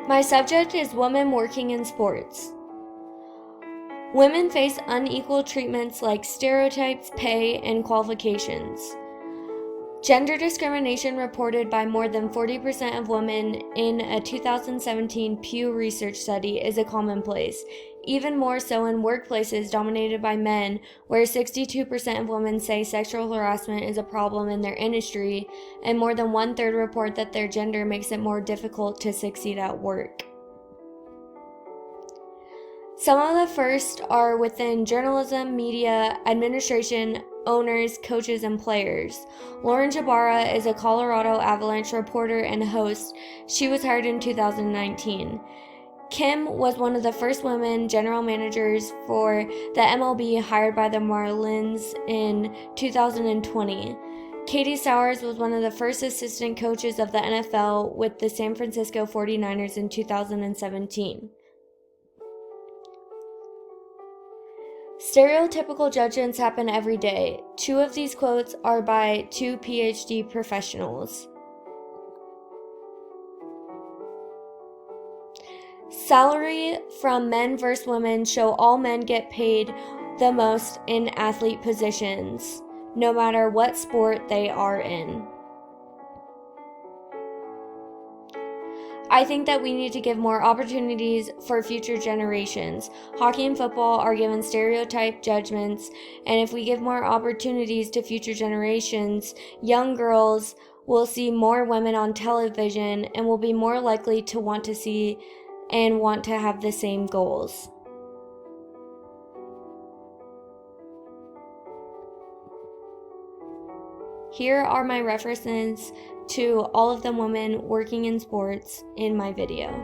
My subject is women working in sports. Women face unequal treatments like stereotypes, pay, and qualifications. Gender discrimination reported by more than 40% of women in a 2017 Pew Research study is a commonplace, even more so in workplaces dominated by men, where 62% of women say sexual harassment is a problem in their industry, and more than one-third report that their gender makes it more difficult to succeed at work. Some of the first are within journalism, media, administration, owners, coaches, and players. Lauren Jabara is a Colorado Avalanche reporter and host. She was hired in 2019. Kim was one of the first women general managers for the MLB hired by the Marlins in 2020. Katie Sowers was one of the first assistant coaches of the NFL with the San Francisco 49ers in 2017. Stereotypical judgments happen every day. 2 of these quotes are by 2 PhD professionals. Salary from men versus women show all men get paid the most in athlete positions, no matter what sport they are in. I think that we need to give more opportunities for future generations. Hockey and football are given stereotype judgments, and if we give more opportunities to future generations, young girls will see more women on television and will be more likely to want to see and want to have the same goals. Here are my references to all of the women working in sports in my video.